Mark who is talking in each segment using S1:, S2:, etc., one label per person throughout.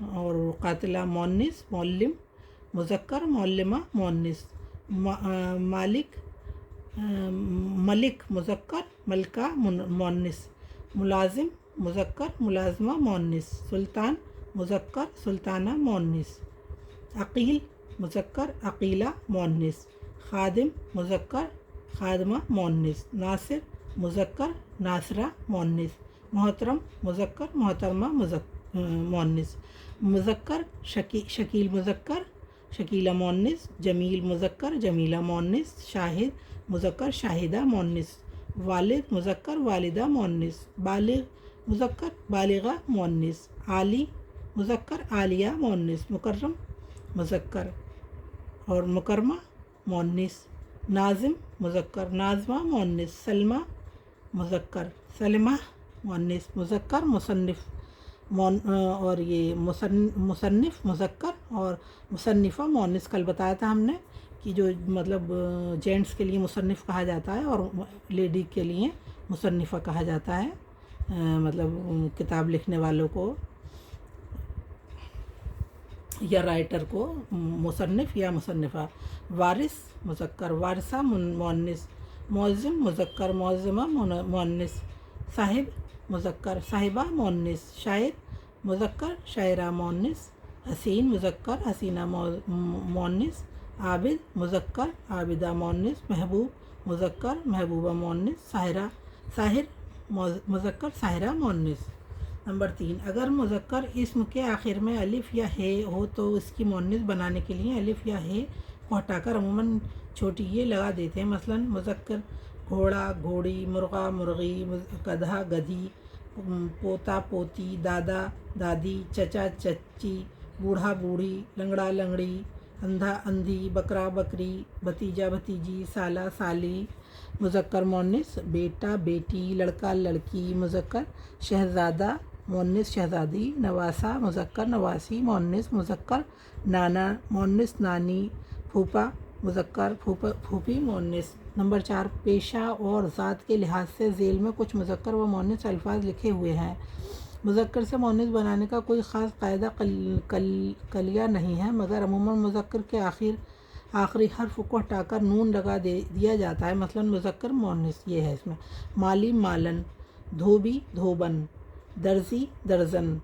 S1: اور قاتلہ مؤنث معلم مذکر معلمہ مؤنث مالک ملک مذکر ملکہ مؤنث ملازم مذکر ملازمہ مؤنث سلطان مذکر سلطانہ مؤنث عقیل مذکر عقیلہ مؤنث خادم مذکر خادمہ مؤنث ناصر مذکر ناصرہ مؤنث محترم مذکر محترمہ مؤنث مذکر شکیل مذکر شکیلہ مؤنث جمیل مذکر جمیلہ مؤنث شاہد مذکر شاہدہ مؤنث والد مذکر والدہ مؤنث بالغ مذکر بالغہ مؤنث عالی مذکر عالیہ مؤنث مکرم مذکر اور مکرمہ مؤنث ناظم مذکر ناظمہ مؤنث سلمہ مذکر سلمہ مؤنث مذکر مصنف اور یہ مصنف مذکر اور مصنفہ مؤنث کل بتایا تھا ہم نے کہ جو مطلب جینٹس کے لیے مصنف کہا جاتا ہے اور لیڈی کے لیے مصنفہ کہا جاتا ہے، مطلب کتاب لکھنے والوں کو یا رائٹر کو مصنف یا مصنفہ وارث مذکر وارثہ مؤنث معظم مذکر معظمہ مؤنث صاحب مذکر صاحبہ مؤنث شاعر مذکر شاعرہ مؤنث حسین مذکر حسینہ مؤنث عابد مذکر عابدہ مؤنث محبوب مذکر محبوبہ مؤنث ساحر مذکر ساحرہ مؤنث۔ نمبر 3، اگر مذکر اسم کے آخر میں الف یا ہے ہو تو اس کی مؤنث بنانے کے لیے الف یا ہے کو ہٹا کر عموماً چھوٹی یہ لگا دیتے ہیں۔ مثلا مذکر گھوڑا گھوڑی مرغا مرغی گدھا گدھی پوتا پوتی دادا دادی چچا چچی بوڑھا بوڑھی لنگڑا لنگڑی اندھا اندھی بکرا بکری بھتیجا بھتیجی سالہ سالی۔ مذکر مؤنث بیٹا بیٹی لڑکا لڑکی مذکر شہزادہ مؤنث شہزادی نواسہ مذکر نواسی مؤنث مذکر نانا مؤنث نانی پھوپھا مذکر پھوپھی مؤنث۔ نمبر 4، پیشہ اور ذات کے لحاظ سے ذیل میں کچھ مذکر و مؤنث الفاظ لکھے ہوئے ہیں۔ مذکر سے مؤنث بنانے کا کوئی خاص قاعدہ کلیہ نہیں ہے، مگر عموماً مذکر کے آخری حرف کو ہٹا کر نون لگا دیا جاتا ہے۔ مثلا مذکر مؤنث یہ ہے اس میں مالی مالن دھوبی دھوبن درزی درزن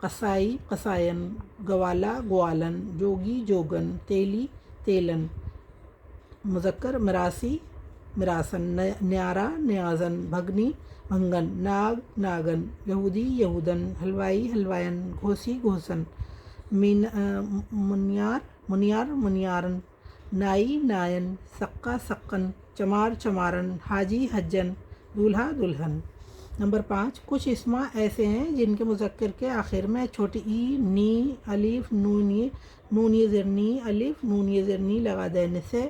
S1: قصائی قصائن گوالا گوالن جوگی جوگن تیلی تیلن۔ مذکر مراسی مراسن نیارا نیازن بھگنی بھنگن ناگ ناگن یہودی یہودن حلوائی حلوائن گھوسی گھوسن منیار منیار منیارن نائی نائن سقا سقن چمار چمارن حاجی حجن دولہا دلہن۔ نمبر 5، کچھ اسما ایسے ہیں جن کے مذکر کے آخر میں چھوٹی ای نی الف نون زرنی الف نون زرنی لگا دینے سے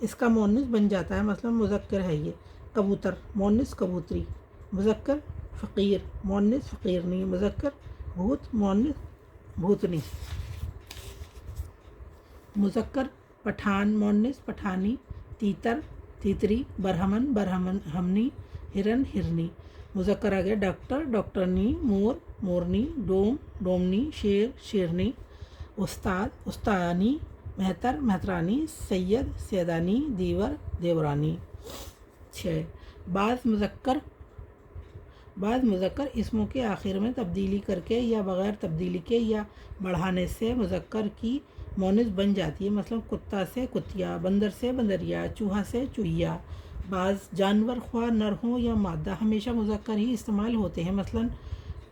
S1: اس کا مؤنث بن جاتا ہے۔ مثلا مذکر ہے یہ کبوتر مؤنث کبوتری مذکر فقیر مؤنث فقیرنی مذکر بھوت مؤنث بھوتنی۔ مذکر پٹھان مؤنث پٹھانی تیتر تیتری برہمن برہمنی ہرن ہرنی۔ مذکر آ گیا ڈاکٹر ڈاکٹرنی مور مورنی ڈوم ڈومنی شیر شیرنی استاد استانی مہتر مہترانی سید سیدانی دیور دیورانی۔ 6، بعض مذکر اسموں کے آخر میں تبدیلی کر کے یا بغیر تبدیلی کے یا بڑھانے سے مذکر کی مؤنث بن جاتی ہے۔ مثلا کتا سے کتیا بندر سے بندریا چوہا سے چوہیا۔ بعض جانور خواہ نر ہوں یا مادہ ہمیشہ مذکر ہی استعمال ہوتے ہیں۔ مثلا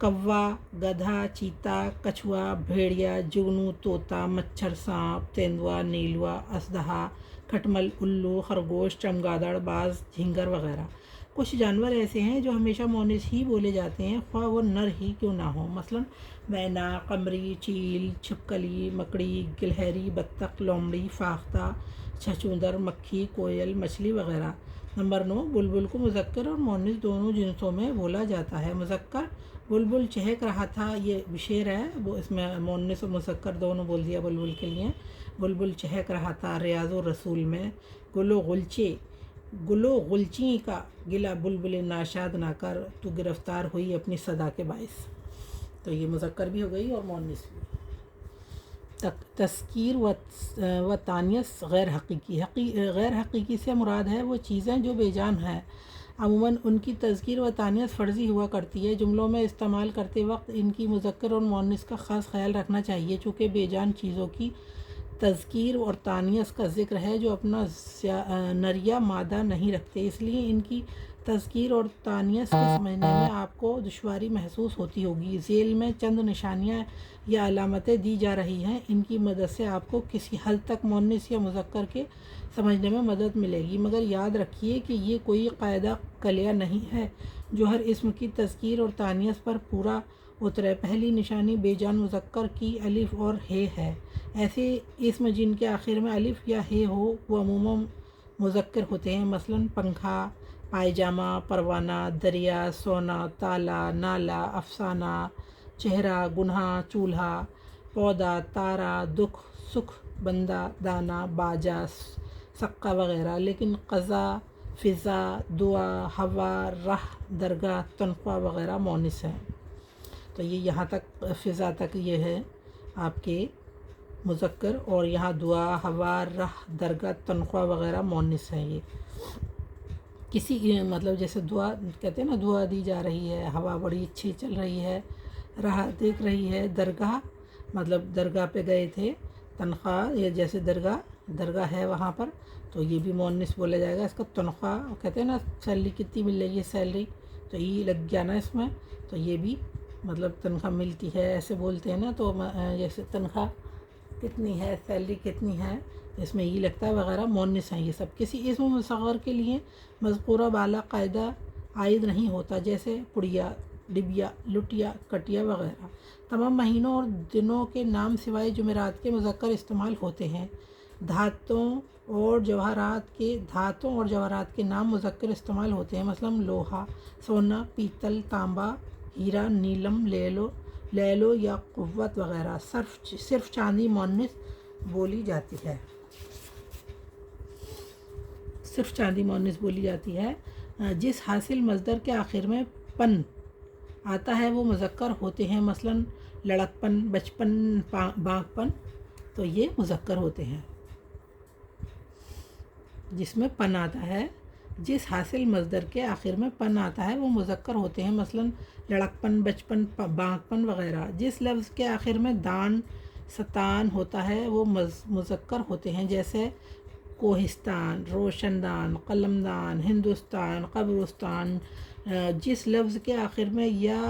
S1: کوا گدھا چیتا کچھوا بھیڑیا جگنو طوطا مچھر سانپ تیندوا نیلوا اسدہا کھٹمل الو خرگوش چمگادڑ باز جھینگر وغیرہ۔ کچھ جانور ایسے ہیں جو ہمیشہ مؤنث ہی بولے جاتے ہیں خواہ وہ نر ہی کیوں نہ ہوں۔ مثلا مینا قمری چیل چھپکلی مکڑی گلہری بطخ لومڑی فاختہ چھچھوندر مکھی کوئل مچھلی وغیرہ۔ نمبر 9، بلبل کو مذکر اور مؤنث دونوں جنسوں میں بولا جاتا ہے۔ مذکر بلبل چہک رہا تھا یہ شعر ہے، وہ اس میں مؤنث اور مذکر دونوں بول دیا بلبل کے لیے۔ بلبل چہک رہا تھا ریاض الرسول میں۔ گلو غلچی کا گلا بلبل ناشاد نہ کر تو گرفتار ہوئی اپنی صدا کے باعث۔ تو یہ مذکر بھی ہو گئی اور مؤنث بھی۔ تذکیر و تانیث غیر حقیقی غیر حقیقی سے مراد ہے وہ چیزیں جو بے جان ہیں، عموماً ان کی تذکیر و تانیث فرضی ہوا کرتی ہے۔ جملوں میں استعمال کرتے وقت ان کی مذکر اور مؤنث کا خاص خیال رکھنا چاہیے، چونکہ بے جان چیزوں کی تذکیر اور تانیث کا ذکر ہے جو اپنا نریہ مادہ نہیں رکھتے، اس لیے ان کی تذکیر اور تانیث کو سمجھنے میں آپ کو دشواری محسوس ہوتی ہوگی۔ ذیل میں چند نشانیاں یا علامتیں دی جا رہی ہیں، ان کی مدد سے آپ کو کسی حد تک مؤنث یا مذکر کے سمجھنے میں مدد ملے گی، مگر یاد رکھیے کہ یہ کوئی قاعدہ کلیہ نہیں ہے جو ہر اسم کی تذکیر اور تانیث پر پورا اترے۔ پہلی نشانی بے جان مذکر کی الف اور ہے ہے۔ ایسے اسم جن کے آخر میں الف یا ہے ہو وہ عموماً مذکر ہوتے ہیں، مثلاً پنکھا، پائجامہ، پروانہ، دریا، سونا، تالا، نالا، افسانہ، چہرہ، گناہ، چولہا، پودا، تارا، دکھ، سکھ، بندہ، دانا، باجا، سقہ وغیرہ۔ لیکن قضا، فضا، دعا، ہوا، راہ، درگاہ، تنخواہ وغیرہ مؤنث ہیں۔ تو یہ یہاں تک فضا تک یہ ہے آپ کے مذکر، اور یہاں دعا، ہوا، راہ، درگاہ، تنخواہ وغیرہ مؤنث ہیں۔ یہ کسی مطلب جیسے دعا کہتے ہیں نا، دعا دی جا رہی ہے، ہوا بڑی اچھی چل رہی ہے، راہ دیکھ رہی ہے، درگاہ مطلب درگاہ پہ گئے تھے، تنخواہ یہ جیسے درگاہ ہے وہاں پر، تو یہ بھی مؤنث بولا جائے گا۔ اس کا تنخواہ کہتے ہیں نا، سیلری کتنی مل رہی ہے، سیلری، تو یہ لگ گیا نا اس میں، تو یہ بھی مطلب تنخواہ ملتی ہے ایسے بولتے ہیں نا، تو جیسے تنخواہ کتنی ہے، سیلری کتنی ہے، اس میں یہ لگتا ہے وغیرہ مؤنث ہیں یہ سب۔ کسی اسم مصغر کے لیے مذکورہ بالا قاعدہ عائد نہیں ہوتا، جیسے پڑیا، ڈبیا، لٹیا، کٹیا وغیرہ۔ تمام مہینوں اور دنوں کے نام سوائے جمعرات کے مذکر استعمال ہوتے ہیں۔ دھاتوں اور جواہرات کے نام مذکر استعمال ہوتے ہیں، مثلاً لوہا، سونا، پیتل، تانبا، ہیرا، نیلم، لیلو یا قوت وغیرہ۔ صرف چاندی مؤنث بولی جاتی ہے، جس حاصل مصدر کے آخر میں پن آتا ہے وہ مذکر ہوتے ہیں، مثلاً لڑکپن، بچپن، بانکپن، تو یہ مذکر ہوتے ہیں۔ جس میں پن آتا ہے، جس حاصل مصدر کے آخر میں پن آتا ہے وہ مذکر ہوتے ہیں، مثلاً لڑکپن، بچپن، بانکپن وغیرہ۔ جس لفظ کے آخر میں دان، ستان ہوتا ہے وہ مذکر ہوتے ہیں، جیسے کوہستان، روشن دان، قلم دان، ہندوستان، قبرستان۔ جس لفظ کے آخر میں یا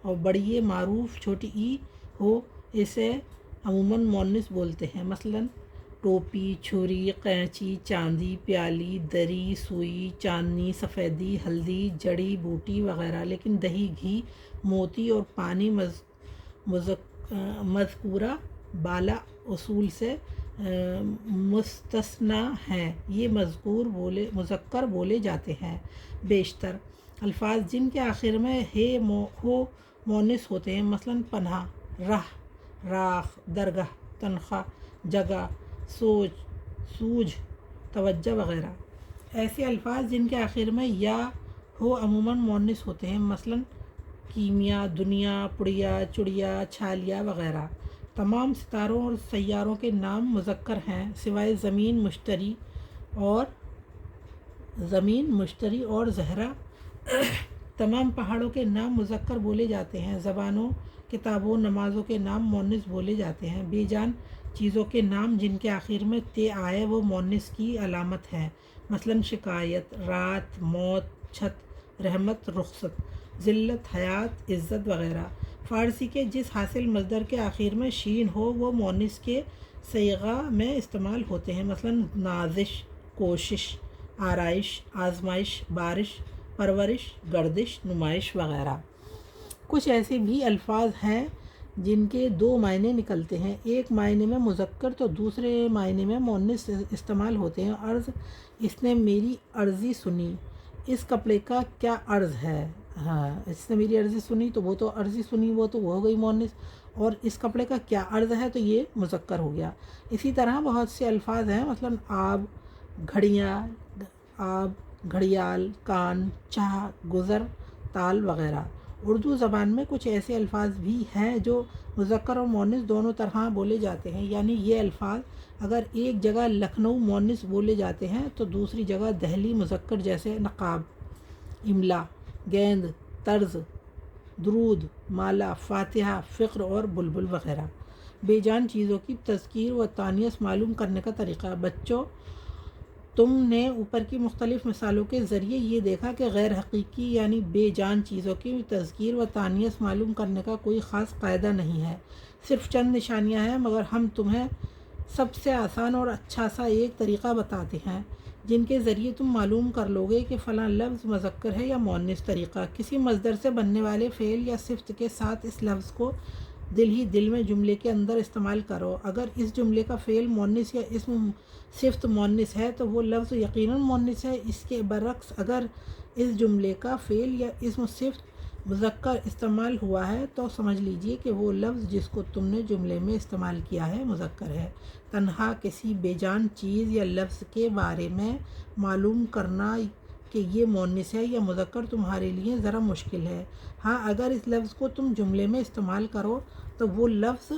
S1: اور بڑی معروف چھوٹی ای ہو اسے عموماً مؤنث بولتے ہیں، مثلاً ٹوپی، چھری، قینچی، چاندی، پیالی، دری، سوئی، چاندنی، سفیدی، ہلدی، جڑی بوٹی وغیرہ۔ لیکن دہی، گھی، موتی اور پانی مذکورہ بالا اصول سے مستثنیٰ ہیں، یہ مذکر بولے جاتے ہیں۔ بیشتر الفاظ جن کے آخر میں ہے ہو مؤنث ہوتے ہیں، مثلاً پناہ، راہ، راکھ، درگاہ، تنخواہ، جگہ، سوجھ، توجہ وغیرہ۔ ایسے الفاظ جن کے آخر میں یا ہو عموماً مؤنث ہوتے ہیں، مثلاً کیمیا، دنیا، پڑیا، چڑیا، چھالیا وغیرہ۔ تمام ستاروں اور سیاروں کے نام مذکر ہیں سوائے زمین، مشتری اور زہرہ۔ تمام پہاڑوں کے نام مذکر بولے جاتے ہیں۔ زبانوں، کتابوں، نمازوں کے نام مؤنث بولے جاتے ہیں۔ بے جان چیزوں کے نام جن کے آخر میں تے آئے وہ مؤنث کی علامت ہیں، مثلاً شکایت، رات، موت، چھت، رحمت، رخصت، ذلت، حیات، عزت وغیرہ۔ فارسی کے جس حاصل مصدر کے آخر میں شین ہو وہ مؤنث کے صیغہ میں استعمال ہوتے ہیں، مثلاً نازش، کوشش، آرائش، آزمائش، بارش، پرورش، گردش، نمائش وغیرہ۔ کچھ ایسے بھی الفاظ ہیں جن کے دو معنی نکلتے ہیں، ایک معنی میں مذکر تو دوسرے معنی میں مؤنث استعمال ہوتے ہیں۔ عرض، اس نے میری عرضی سنی، اس کپڑے کا کیا عرض ہے؟ ہاں، اس نے میری عرضی سنی تو وہ تو عرضی سنی، وہ تو ہو گئی مؤنث، اور اس کپڑے کا کیا عرض ہے تو یہ مذکر ہو گیا۔ اسی طرح بہت سے الفاظ ہیں، مثلاً آب، گھڑیال، کان، چاہ، گزر، تال وغیرہ۔ اردو زبان میں کچھ ایسے الفاظ بھی ہیں جو مذکر اور مؤنث دونوں طرح بولے جاتے ہیں، یعنی یہ الفاظ اگر ایک جگہ لکھنؤ مؤنث بولے جاتے ہیں تو دوسری جگہ دہلی مذکر، جیسے نقاب، املا، گیند، طرز، درود، مالا، فاتحہ، فقر اور بلبل وغیرہ۔ بے جان چیزوں کی تذکیر و تانیث معلوم کرنے کا طریقہ۔ بچوں، تم نے اوپر کی مختلف مثالوں کے ذریعے یہ دیکھا کہ غیر حقیقی یعنی بے جان چیزوں کی تذکیر و تانیث معلوم کرنے کا کوئی خاص قاعدہ نہیں ہے، صرف چند نشانیاں ہیں، مگر ہم تمہیں سب سے آسان اور اچھا سا ایک طریقہ بتاتے ہیں جن کے ذریعے تم معلوم کر لو گے کہ فلاں لفظ مذکر ہے یا مؤنث۔ طریقہ: کسی مصدر سے بننے والے فعل یا صفت کے ساتھ اس لفظ کو دل ہی دل میں جملے کے اندر استعمال کرو۔ اگر اس جملے کا فعل مؤنث یا اسم صفت مؤنث ہے تو وہ لفظ یقیناً مؤنث ہے۔ اس کے برعکس اگر اس جملے کا فعل یا اسم صفت مذکر استعمال ہوا ہے تو سمجھ لیجئے کہ وہ لفظ جس کو تم نے جملے میں استعمال کیا ہے مذکر ہے۔ تنہا کسی بے جان چیز یا لفظ کے بارے میں معلوم کرنا کہ یہ مؤنث ہے یا مذکر تمہارے لیے ذرا مشکل ہے۔ ہاں، اگر اس لفظ کو تم جملے میں استعمال کرو تو وہ لفظ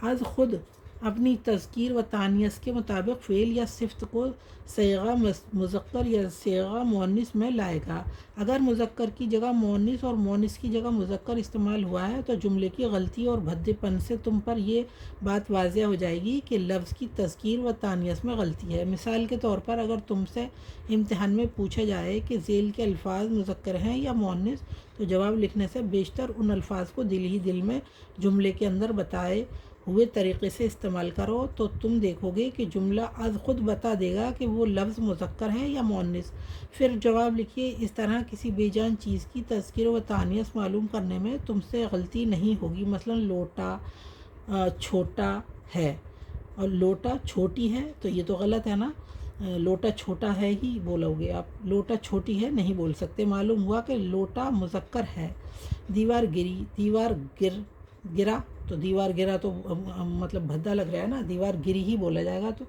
S1: از خود اپنی تذکیر و تانیث کے مطابق فعل یا صفت کو صیغہ مذکر یا صیغہ مؤنث میں لائے گا۔ اگر مذکر کی جگہ مؤنث اور مؤنث کی جگہ مذکر استعمال ہوا ہے تو جملے کی غلطی اور بھدے پن سے تم پر یہ بات واضح ہو جائے گی کہ لفظ کی تذکیر و تانیث میں غلطی ہے۔ مثال کے طور پر اگر تم سے امتحان میں پوچھا جائے کہ ذیل کے الفاظ مذکر ہیں یا مؤنث تو جواب لکھنے سے بیشتر ان الفاظ کو دل ہی دل میں جملے کے اندر بتائے ہوئے طریقے سے استعمال کرو تو تم دیکھو گے کہ جملہ از خود بتا دے گا کہ وہ لفظ مذکر ہے یا مؤنث۔ پھر جواب لکھیے۔ اس طرح کسی بے جان چیز کی تذکیر و تانیث معلوم کرنے میں تم سے غلطی نہیں ہوگی۔ مثلا لوٹا چھوٹا ہے اور لوٹا چھوٹی ہے تو یہ تو غلط ہے نا، لوٹا چھوٹا ہے ہی بولو گے آپ، لوٹا چھوٹی ہے نہیں بول سکتے۔ معلوم ہوا کہ لوٹا مذکر ہے۔ دیوار گری، دیوار گرا تو دیوار گرا تو مطلب بھدا لگ رہا ہے نا، دیوار گری ہی بولا جائے گا، تو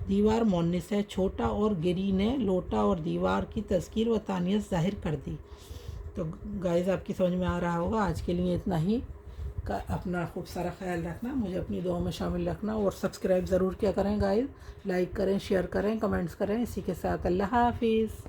S1: دیوار مؤنث ہے۔ چھوٹا اور گری نے لوٹا اور دیوار کی تذکیر و تانیث ظاہر کر دی۔ تو گائز آپ کی سمجھ میں آ رہا ہوگا۔ آج کے لیے اتنا ہی۔ اپنا خوب سارا خیال رکھنا، مجھے اپنی دعاؤں میں شامل رکھنا اور سبسکرائب ضرور کیا کریں گائز، لائک کریں، شیئر کریں، کمنٹس کریں۔ اسی کے ساتھ اللہ حافظ۔